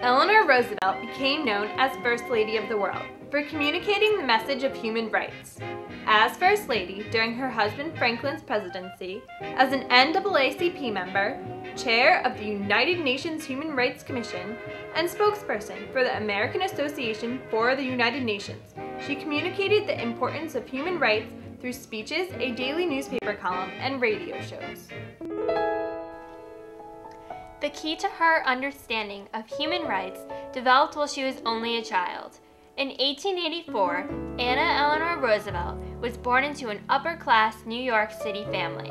Eleanor Roosevelt became known as First Lady of the World for communicating the message of human rights. As First Lady during her husband Franklin's presidency, as an NAACP member, chair of the United Nations Human Rights Commission, and spokesperson for the American Association for the United Nations, she communicated the importance of human rights through speeches, a daily newspaper column, and radio shows. The key to her understanding of human rights developed while she was only a child. In 1884, Anna Eleanor Roosevelt was born into an upper-class New York City family.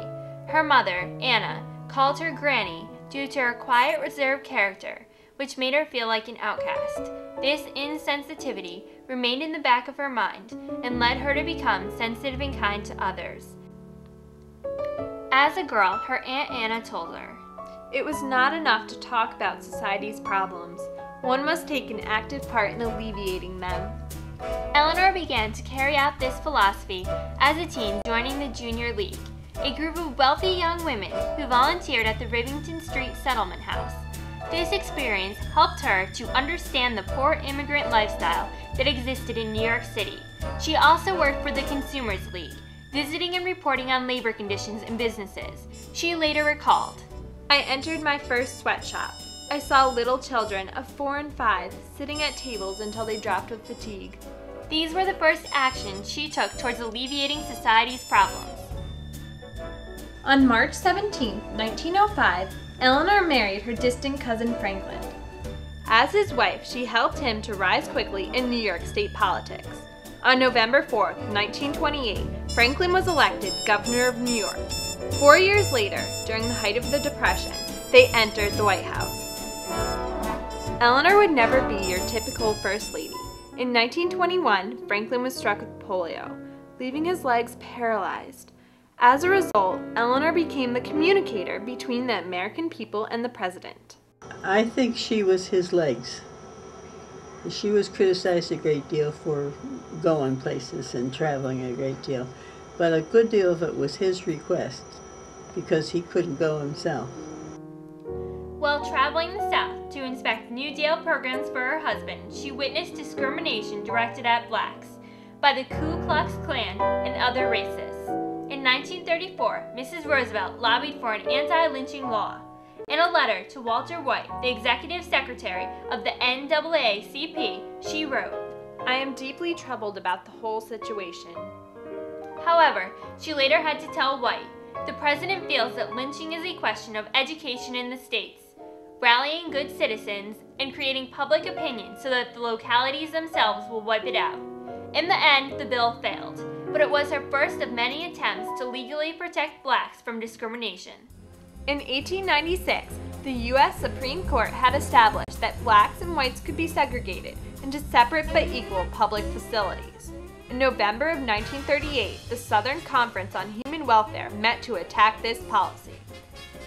Her mother, Anna, called her Granny due to her quiet, reserved character, which made her feel like an outcast. This insensitivity remained in the back of her mind and led her to become sensitive and kind to others. As a girl, her Aunt Anna told her, "It was not enough to talk about society's problems. One must take an active part in alleviating them." Eleanor began to carry out this philosophy as a teen, joining the Junior League, a group of wealthy young women who volunteered at the Rivington Street Settlement House. This experience helped her to understand the poor immigrant lifestyle that existed in New York City. She also worked for the Consumers League, visiting and reporting on labor conditions in businesses. She later recalled, "I entered my first sweatshop. I saw little children of 4 and 5 sitting at tables until they dropped with fatigue." These were the first actions she took towards alleviating society's problems. On March 17, 1905, Eleanor married her distant cousin Franklin. As his wife, she helped him to rise quickly in New York state politics. On November 4, 1928, Franklin was elected governor of New York. 4 years later, during the height of the Depression, they entered the White House. Eleanor would never be your typical First Lady. In 1921, Franklin was struck with polio, leaving his legs paralyzed. As a result, Eleanor became the communicator between the American people and the president. I think she was his legs. She was criticized a great deal for going places and traveling a great deal, but a good deal of it was his request because he couldn't go himself. While traveling the South to inspect New Deal programs for her husband, she witnessed discrimination directed at blacks by the Ku Klux Klan and other racists. In 1934, Mrs. Roosevelt lobbied for an anti-lynching law. In a letter to Walter White, the executive secretary of the NAACP, she wrote, "I am deeply troubled about the whole situation." However, she later had to tell White, "The president feels that lynching is a question of education in the states, rallying good citizens, and creating public opinion so that the localities themselves will wipe it out." In the end, the bill failed, but it was her first of many attempts to legally protect blacks from discrimination. In 1896, the U.S. Supreme Court had established that blacks and whites could be segregated into separate but equal public facilities. In November of 1938, the Southern Conference on Human Welfare met to attack this policy.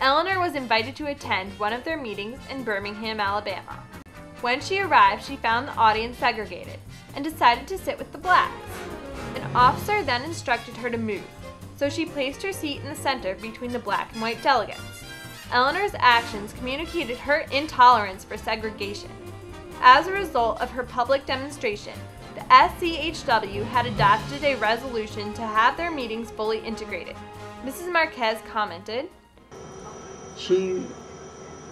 Eleanor was invited to attend one of their meetings in Birmingham, Alabama. When she arrived, she found the audience segregated and decided to sit with the blacks. An officer then instructed her to move, so she placed her seat in the center between the black and white delegates. Eleanor's actions communicated her intolerance for segregation. As a result of her public demonstration, the SCHW had adopted a resolution to have their meetings fully integrated. Mrs. Marquez commented, She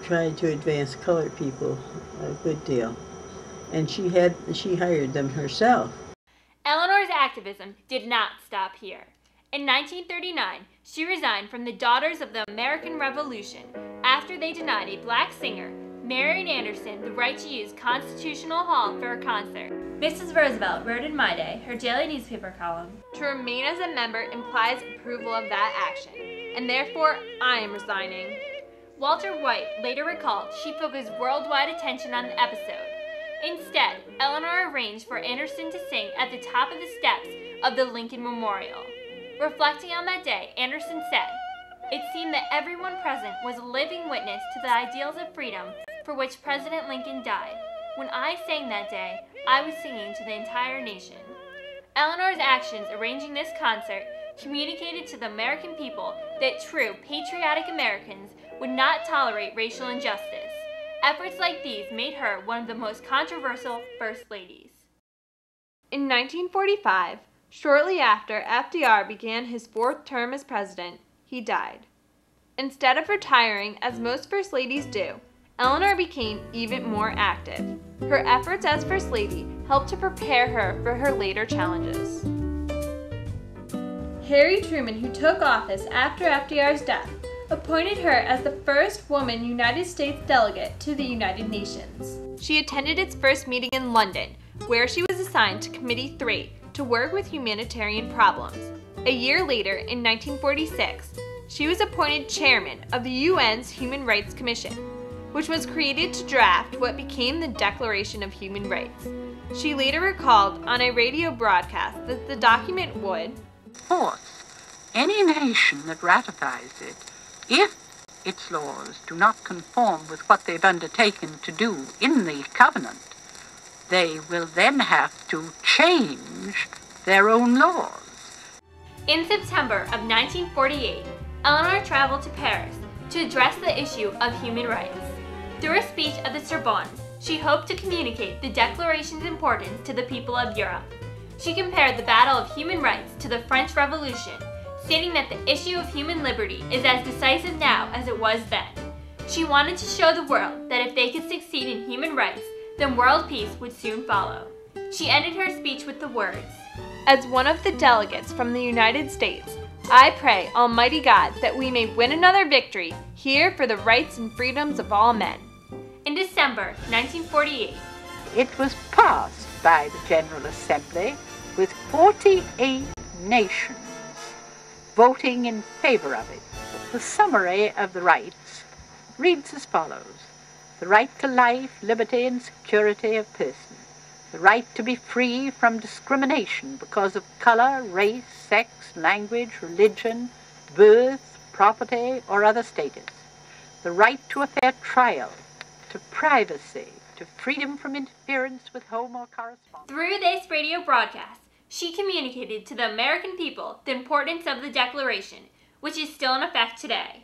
tried to advance colored people a good deal, and she hired them herself. Eleanor's activism did not stop here. In 1939, she resigned from the Daughters of the American Revolution after they denied a black singer, Marian Anderson, the right to use Constitutional Hall for a concert. Mrs. Roosevelt wrote in My Day, her daily newspaper column, "To remain as a member implies approval of that action, and therefore I am resigning." Walter White later recalled she focused worldwide attention on the episode. Instead, Eleanor arranged for Anderson to sing at the top of the steps of the Lincoln Memorial. Reflecting on that day, Anderson said, "It seemed that everyone present was a living witness to the ideals of freedom for which President Lincoln died. When I sang that day, I was singing to the entire nation." Eleanor's actions arranging this concert communicated to the American people that true patriotic Americans would not tolerate racial injustice. Efforts like these made her one of the most controversial First Ladies. In 1945, shortly after FDR began his fourth term as president, he died. Instead of retiring, as most First Ladies do, Eleanor became even more active. Her efforts as First Lady helped to prepare her for her later challenges. Harry Truman, who took office after FDR's death, appointed her as the first woman United States delegate to the United Nations. She attended its first meeting in London, where she was assigned to Committee 3 to work with humanitarian problems. A year later, in 1946, she was appointed chairman of the UN's Human Rights Commission, which was created to draft what became the Declaration of Human Rights. She later recalled on a radio broadcast that the document would, "Fourth, any nation that ratifies it, if its laws do not conform with what they've undertaken to do in the covenant, they will then have to change their own laws." In September of 1948, Eleanor traveled to Paris to address the issue of human rights. Through a speech at the Sorbonne, she hoped to communicate the Declaration's importance to the people of Europe. She compared the battle of human rights to the French Revolution, stating that the issue of human liberty is as decisive now as it was then. She wanted to show the world that if they could succeed in human rights, then world peace would soon follow. She ended her speech with the words, "As one of the delegates from the United States, I pray Almighty God that we may win another victory here for the rights and freedoms of all men." In December 1948, It was passed by the General Assembly with 48 nations voting in favor of it. The summary of the rights reads as follows: the right to life, liberty, and security of person, the right to be free from discrimination because of color, race, sex, language, religion, birth, property, or other status, the right to a fair trial, to privacy, to freedom from interference with home or correspondence. through this radio broadcast, she communicated to the American people the importance of the Declaration, which is still in effect today.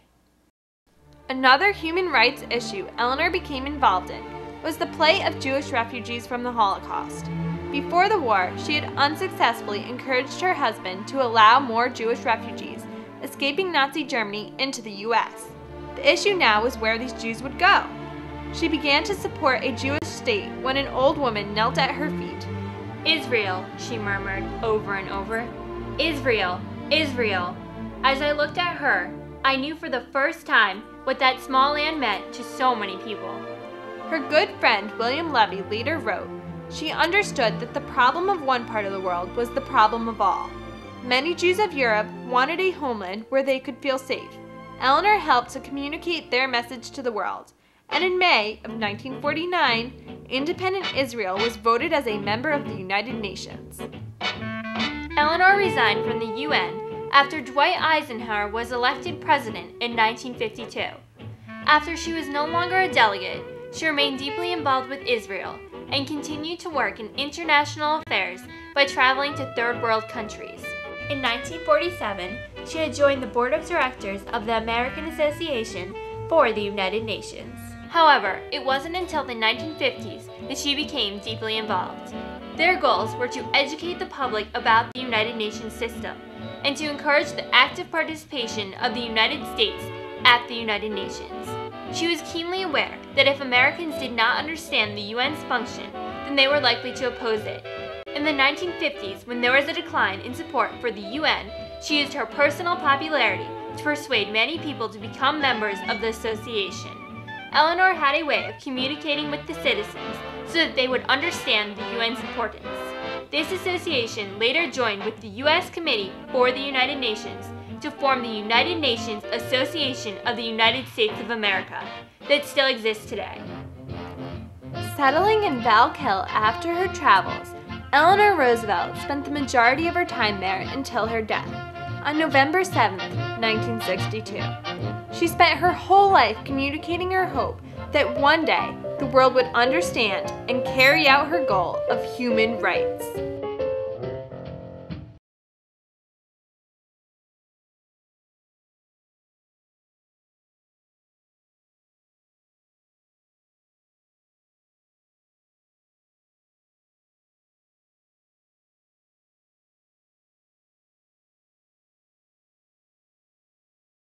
Another human rights issue Eleanor became involved in was the plight of Jewish refugees from the Holocaust. Before the war, she had unsuccessfully encouraged her husband to allow more Jewish refugees escaping Nazi Germany into the U.S. The issue now was where these Jews would go. She began to support a Jewish state when an old woman knelt at her feet. "Israel," she murmured over and over. "Israel, Israel." As I looked at her, I knew for the first time what that small land meant to so many people. Her good friend William Levy later wrote, "She understood that the problem of one part of the world was the problem of all. Many Jews of Europe wanted a homeland where they could feel safe. Eleanor helped to communicate their message to the world, and in May of 1949, independent Israel was voted as a member of the United Nations." Eleanor resigned from the UN after Dwight Eisenhower was elected president in 1952. After she was no longer a delegate, she remained deeply involved with Israel and continued to work in international affairs by traveling to third world countries. In 1947, she had joined the board of directors of the American Association for the United Nations. However, it wasn't until the 1950s that she became deeply involved. Their goals were to educate the public about the United Nations system and to encourage the active participation of the United States at the United Nations. She was keenly aware that if Americans did not understand the UN's function, then they were likely to oppose it. In the 1950s, when there was a decline in support for the UN, she used her personal popularity to persuade many people to become members of the association. Eleanor had a way of communicating with the citizens so that they would understand the UN's importance. This association later joined with the U.S. Committee for the United Nations to form the United Nations Association of the United States of America that still exists today. Settling in Val Hill after her travels, Eleanor Roosevelt spent the majority of her time there until her death, on November 7, 1962. She spent her whole life communicating her hope that one day the world would understand and carry out her goal of human rights.